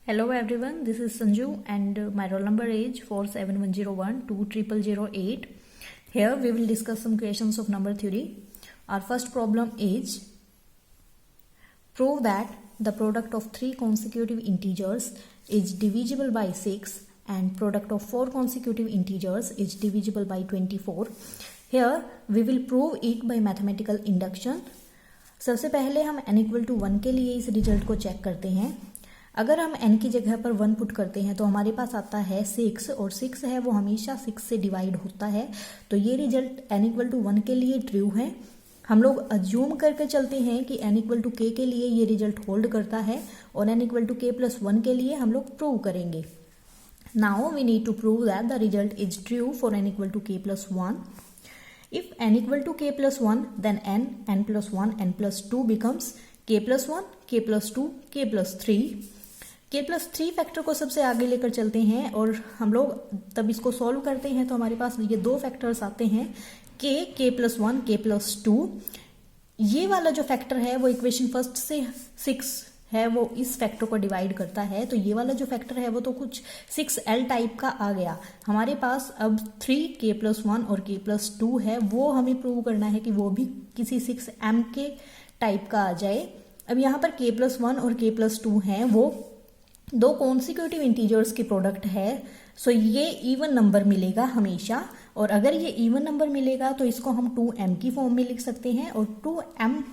Hello everyone, this is Sanju and my roll number is 47101-20008. Here we will discuss some questions of number theory. Our first problem is prove that the product of 3 consecutive integers is divisible by 6 and product of 4 consecutive integers is divisible by 24. Here we will prove it by mathematical induction. सबसे पहले हम n equal to 1 के लिए इस result को check करते हैं. अगर हम n की जगह पर 1 पुट करते हैं तो हमारे पास आता है 6 और 6 है वो हमेशा 6 से डिवाइड होता है. तो ये रिजल्ट n इक्वल टू 1 के लिए ट्रू है. हम लोग अज्यूम करके चलते हैं कि n इक्वल टू k के लिए ये रिजल्ट होल्ड करता है और n equal to k plus 1 के लिए हम लोग प्रूव करेंगे. Now we need to prove that the result is true for n equal to k plus 1. If n equal to k plus 1, then n plus 1, n plus 2 becomes k plus 1, k plus 2, k plus 3. k plus 3 factor को सबसे आगे लेकर चलते हैं और हम लोग तब इसको सॉल्व करते हैं तो हमारे पास ये दो फैक्टर्स आते हैं k plus 1, k plus 2. ये वाला जो फैक्टर है वो इक्वेशन फर्स्ट से 6 है वो इस फैक्टर को डिवाइड करता है. तो ये वाला जो फैक्टर है वो तो कुछ 6l टाइप का आ गया. हमारे पास अब 3k plus 1 और k plus 2 है वो हमें प्रूव करना है कि वो भी किसी 6m के टाइप का आ जाए. अब यहाँ पर k plus 1 और k plus 2 है वो दो कॉन्सिक्यूटिव इंटीजर्स की प्रोडक्ट है. सो ये इवन नंबर मिलेगा हमेशा और अगर ये इवन नंबर मिलेगा तो इसको हम 2m की फॉर्म में लिख सकते हैं. और 2m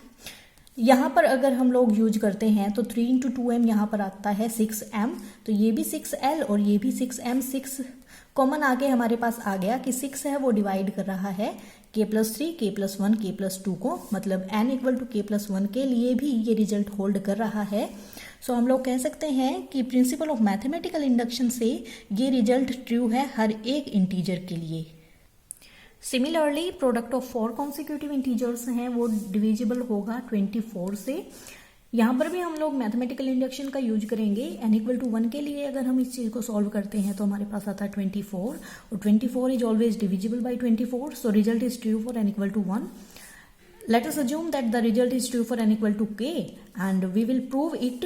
यहाँ पर अगर हम लोग यूज करते हैं तो 3 इंटू 2m यहाँ पर आता है 6m. तो ये भी 6l और ये भी 6m. 6 कॉमन आके हमारे पास आ गया कि 6 है वो डिवाइड कर रहा है k plus 3, k plus 1, k plus 2 को. मतलब n equal to k plus 1 के लिए भी ये रिजल्ट होल्ड कर रहा है. सो हम लोग कह सकते हैं कि प्रिंसिपल ऑफ मैथमेटिकल इंडक्शन से ये रिजल्ट ट्रू है हर एक इंटीजर के लिए. Similarly product of 4 consecutive integers हैं वो डिविजिबल होगा 24 से. यहाँ पर भी हम लोग मैथमेटिकल इंडक्शन का यूज करेंगे. n इक्वल टू 1 के लिए अगर हम इस चीज को सॉल्व करते हैं तो हमारे पास आता है 24 और 24 is always divisible by 24. So result is true for n equal to 1. Let us assume that the result is true for n equal to k and we will prove it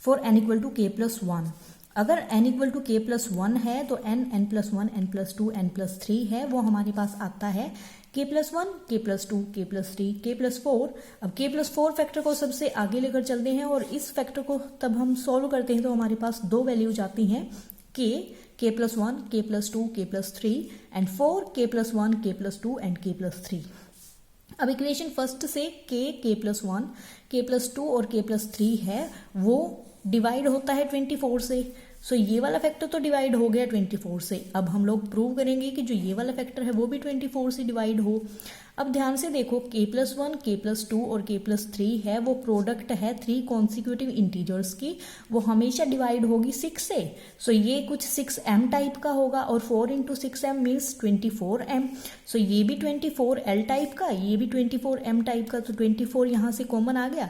for n equal to k plus 1. अगर n equal to k plus 1 है तो n plus 1, n plus 2, n plus 3 है वो हमारे पास आता है k plus 1, k plus 2, k plus 3, k plus 4. अब k प्लस 4 फैक्टर को सबसे आगे लेकर चलते हैं और इस फैक्टर को तब हम सॉल्व करते हैं तो हमारे पास दो वैल्यूज आती हैं k plus 1, k plus 2, k plus 3 and 4 k plus 1, k plus 2 and k plus 3. अब इक्वेशन फर्स्ट से k प्लस 1, k प्लस 2 और k प्लस 3 है वो डिवाइड होता है 24 से. सो ये वाला फैक्टर तो डिवाइड हो गया 24 से. अब हम लोग प्रूव करेंगे कि जो ये वाला फैक्टर है वो भी 24 से डिवाइड हो. अब ध्यान से देखो k प्लस 1, k प्लस 2 और k प्लस 3 है वो प्रोडक्ट है 3 कॉन्सिक्यूटिव इंटीजर्स की. वो हमेशा डिवाइड होगी 6 से. सो ये कुछ 6m टाइप का होगा और 4 इंटू 6m मीन्स 24m. सो ये भी 24l टाइप का, ये भी 24m टाइप का. तो 24 यहाँ से कॉमन आ गया.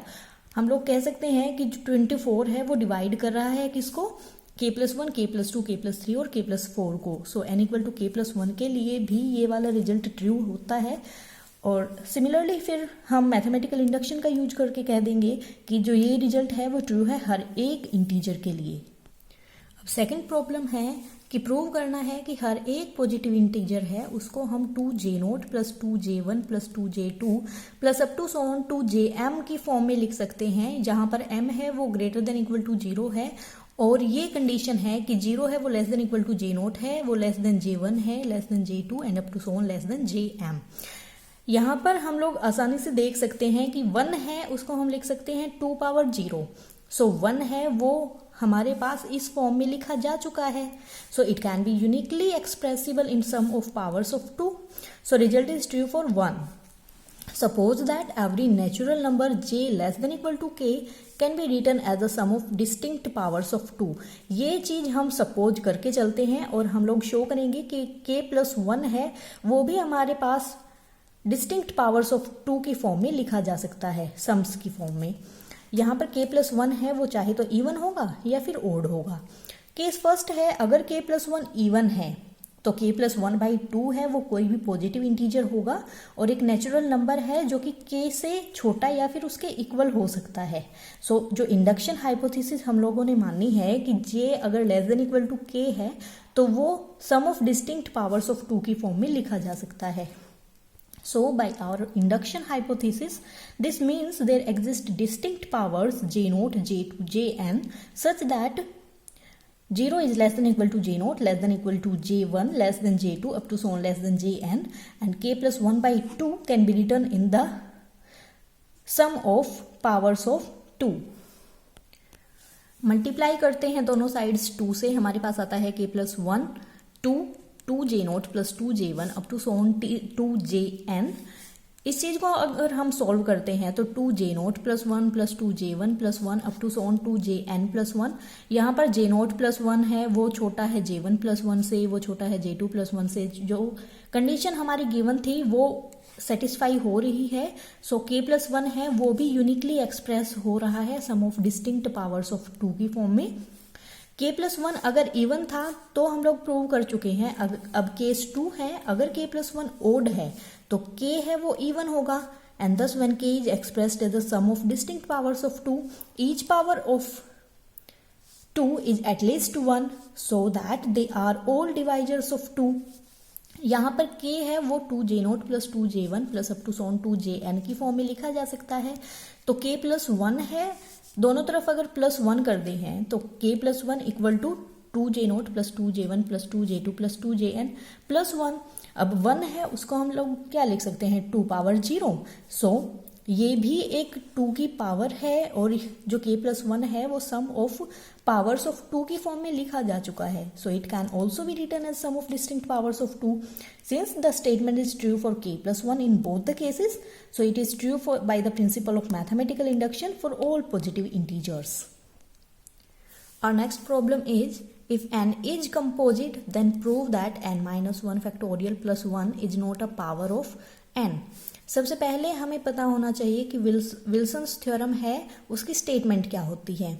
हम लोग कह सकते हैं कि जो 24 है वो डिवाइड कर रहा है किसको, k plus 1, k plus 2, k plus 3 और k प्लस 4 को. So n equal to k plus 1 के लिए भी ये वाला रिजल्ट ट्रू होता है. और सिमिलरली फिर हम मैथमेटिकल इंडक्शन का यूज करके कह देंगे कि जो ये रिजल्ट है वो ट्रू है हर एक इंटीजर के लिए. अब सेकंड प्रॉब्लम है कि प्रूव करना है कि हर एक पॉजिटिव इंटीजर है उसको हम 2j0 plus 2j1 plus 2j2 plus up to so on 2jm की फॉर्म में लिख सकते हैं जहां पर m है वो ग्रेटर देन इक्वल टू 0 है और ये कंडीशन है कि 0 है वो less than equal to j0 है, वो लेस देन j1 है, less than j2 and up to so on less than jm. यहाँ पर हम लोग आसानी से देख सकते हैं कि 1 है उसको हम लिख सकते हैं 2 पावर 0. सो 1 है वो हमारे पास इस फॉर्म में लिखा जा चुका है. So it can be uniquely expressible in sum of powers of 2. So result is true for 1. Suppose that every natural number j less than equal to k can be written as the sum of distinct powers of 2. ये चीज हम suppose करके चलते हैं और हम लोग show करेंगे कि k प्लस 1 है वो भी हमारे पास डिस्टिंक्ट पावर्स ऑफ 2 की फॉर्म में लिखा जा सकता है, सम्स की फॉर्म में. यहाँ पर k प्लस 1 है वो चाहे तो इवन होगा या फिर ओड होगा. केस फर्स्ट है अगर k प्लस 1 इवन है तो k प्लस 1/2 है वो कोई भी पॉजिटिव इंटीजर होगा और एक नेचुरल नंबर है जो कि k से छोटा या फिर उसके इक्वल हो सकता है। सो जो इंडक्शन हाइपोथेसिस हम लोगों ने मानी है कि j अगर less than equal to k है तो वो sum of distinct powers of 2 की फॉर्म में लिखा जा सकता है। So by our induction hypothesis, this means there exist distinct powers J0, J2, Jn such that 0 is less than equal to J0, less than equal to J1, less than J2, up to so on less than Jn, and k plus 1/2 can be written in the sum of powers of 2. Multiply करते हैं दोनों sides 2 से, हमारे पास आता है k plus 1, 2 J0 plus 2 J1 up to so on 2 Jn। इस चीज को अगर हम सॉल्व करते हैं तो 2 J0 plus 1 plus 2 J1 plus 1 up to so on 2 Jn plus 1। यहाँ पर J0 plus 1 है वो छोटा है J1 plus 1 से, वो छोटा है J2 plus 1 से। जो कंडीशन हमारी गिवन थी वो सेटिस्फाई हो रही है। सो k plus 1 है वो भी यूनिकली एक्सप्रेस हो रहा है सम ऑफ डिस्टिंक्ट पावर्स ऑफ 2 की फॉर्म में। k प्लस 1 अगर इवन था तो हम लोग प्रूव कर चुके हैं। अब केस 2 है, अगर k प्लस 1 ओड है तो k है वो इवन होगा and thus when k is expressed as the sum of distinct powers of 2, each power of 2 is at least 1 so that they are all divisors of 2। यहाँ पर k है वो 2 J0 plus 2 J1 plus up to so on 2 Jn की form में लिखा जा सकता है। तो k प्लस 1 है, दोनों तरफ अगर प्लस 1 कर दे हैं तो k plus 1 equal to 2 J0 plus 2 J1 plus 2 J2 plus 2 Jn plus 1। अब 1 है उसको हम लोग क्या लिख सकते हैं 2 पावर 0। सो ये भी एक 2 की पावर है और जो k प्लस 1 है वो सम ऑफ पावर्स ऑफ 2 की फॉर्म में लिखा जा चुका है। So it can also be written as sum of distinct powers of 2 since the statement is true for k plus 1 in both the cases, so it is true for by the principle of mathematical induction for all positive integers. Our next problem is, if n is composite then prove that n minus 1 factorial plus 1 is not a power of n। सबसे पहले हमें पता होना चाहिए कि Wilson's theorem है उसकी statement क्या होती है।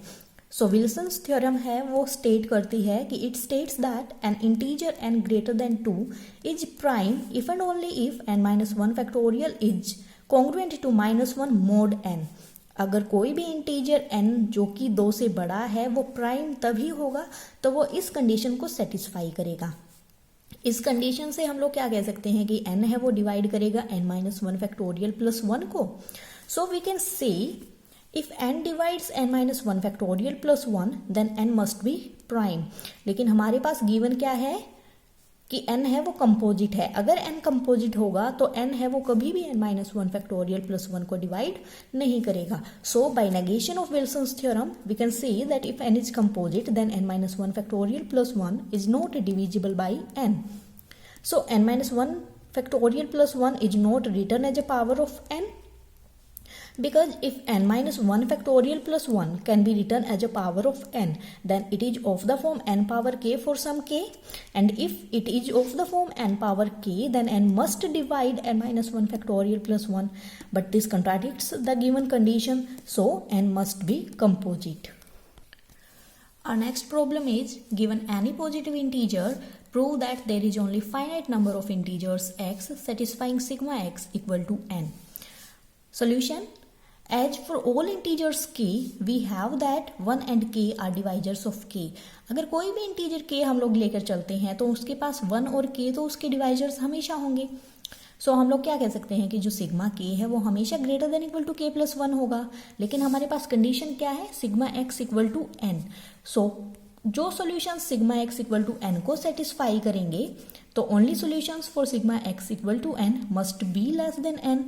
सो विल्सन्स थ्योरम है वो स्टेट करती है कि it states that an integer n greater than 2 is prime if and only if n minus 1 factorial is congruent to -1 mod n। अगर कोई भी इंटीजर n जो कि 2 से बड़ा है वो प्राइम तभी होगा तो वो इस कंडीशन को सेटिस्फाई करेगा। इस कंडीशन से हम लोग क्या कह सकते हैं कि n है वो डिवाइड करेगा n माइनस 1 फैक्टोरियल प्लस 1 को। So we can say if n divides n minus 1 factorial plus 1 then n must be prime। लेकिन हमारे पास गिवन क्या है कि n है वो कंपोजिट है। अगर n कंपोजिट होगा तो n है वो कभी भी n minus 1 factorial plus 1 को डिवाइड नहीं करेगा। So by negation of Wilson's theorem we can say that if n is composite then n minus 1 factorial plus 1 is not divisible by n। So n minus 1 factorial plus 1 is not written as a power of n, because if n minus 1 factorial plus 1 can be written as a power of n then it is of the form n power k for some k, and if it is of the form n power k then n must divide n minus 1 factorial plus 1, but this contradicts the given condition, so n must be composite. Our next problem is, given any positive integer prove that there is only finite number of integers x satisfying sigma x equal to n। Solution: as for all integers k we have that 1 and k are divisors of k। अगर कोई भी integer k हम लोग लेकर चलते हैं तो उसके पास 1 और k तो उसके डिवाइजर्स हमेशा होंगे। सो हम लोग क्या कह सकते हैं कि जो सिग्मा k है वो हमेशा greater than equal to k plus 1 होगा। लेकिन हमारे पास कंडीशन क्या है, sigma x equal to n। So जो solution sigma x equal to n को सेटिस्फाई करेंगे तो only solutions for sigma x equal to n must be less than n।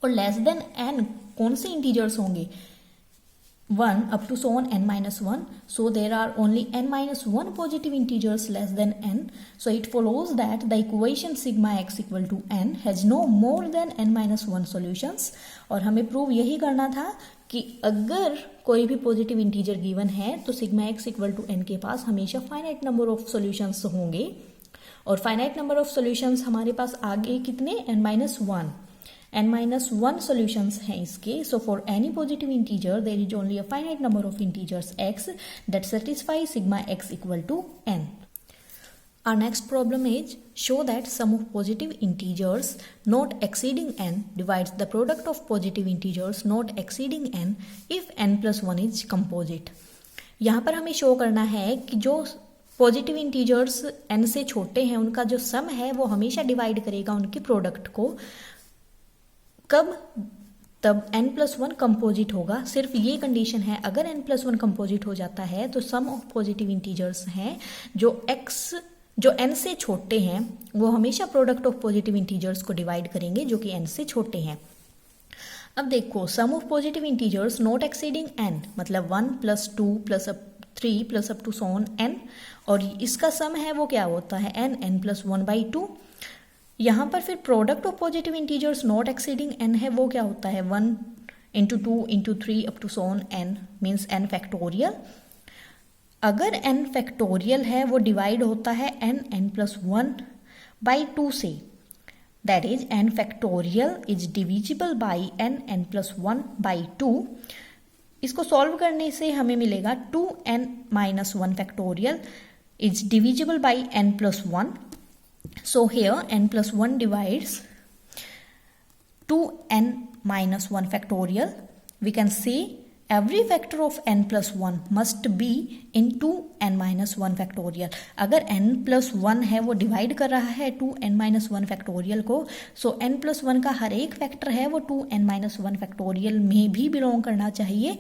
और लेस देन n कौन से इंटीजर्स होंगे, 1 up to so on n minus 1, so there are only n minus 1 positive integers less than n, so it follows that the equation sigma x equal to n has no more than n minus 1 solutions। और हमें prove यही करना था कि अगर कोई भी positive integer given है तो sigma x equal to n के पास हमेशा फाइनाइट नंबर ऑफ सॉल्यूशंस होंगे, और फाइनाइट नंबर ऑफ सॉल्यूशंस हमारे पास आगे कितने, n minus 1 n minus 1 solutions हैं इसके। so for any positive integer there is only a finite number of integers x that satisfy sigma x equal to n। Our next problem is show that sum of positive integers not exceeding n divides the product of positive integers not exceeding n if n plus 1 is composite. यहाँ पर हमें show करना है कि जो positive integers n से छोटे हैं उनका जो सम है वो हमेशा डिवाइड करेगा उनके प्रोडक्ट को. कब? तब n प्लस 1 कंपोजिट होगा. सिर्फ ये कंडीशन है, अगर n प्लस 1 कंपोजिट हो जाता है तो सम ऑफ पॉजिटिव इंटीजर्स हैं जो n से छोटे हैं वो हमेशा प्रोडक्ट ऑफ पॉजिटिव इंटीजर्स को डिवाइड करेंगे जो कि n से छोटे हैं. अब देखो sum of positive integers not exceeding n मतलब 1 plus 2 plus 3 plus up to so on n, और इसका सम है वो क्या होता है n प्लस 1/2. यहाँ पर फिर product of positive integers not exceeding n है वो क्या होता है 1 into 2 into 3 up to so on n means n factorial. अगर n फैक्टोरियल है वो डिवाइड होता है n प्लस 1/2 से, that is n factorial is divisible by n plus 1/2. इसको सॉल्व करने से हमें मिलेगा 2n minus 1 factorial is divisible by n plus 1. So here n plus 1 divides 2n minus 1 factorial. We can say every factor of n plus 1 must be in 2n minus 1 factorial. अगर n plus 1 है वो divide कर रहा है 2n minus 1 factorial को, so n plus 1 का हर एक factor है वो 2n minus 1 factorial में भी बिलोंग करना चाहिए.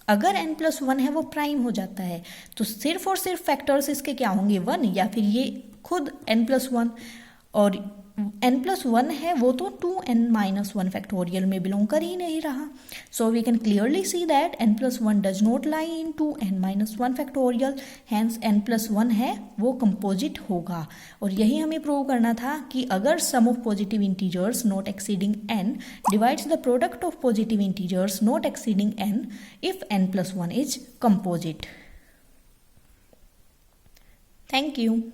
अगर n प्लस 1 है वो प्राइम हो जाता है तो सिर्फ और सिर्फ फैक्टर्स इसके क्या होंगे 1, या फिर ये खुद n प्लस 1, और n प्लस 1 है वो तो 2n माइनस 1 फैक्टोरियल में बिलोंग कर ही नहीं रहा. So we can clearly see that n plus 1 does not lie in 2n minus 1 factorial, hence n plus 1 है वो कंपोजिट होगा. और यही हमें प्रूव करना था कि अगर sum of positive integers not exceeding n divides the product of positive integers not exceeding n if n plus 1 is composite. Thank you.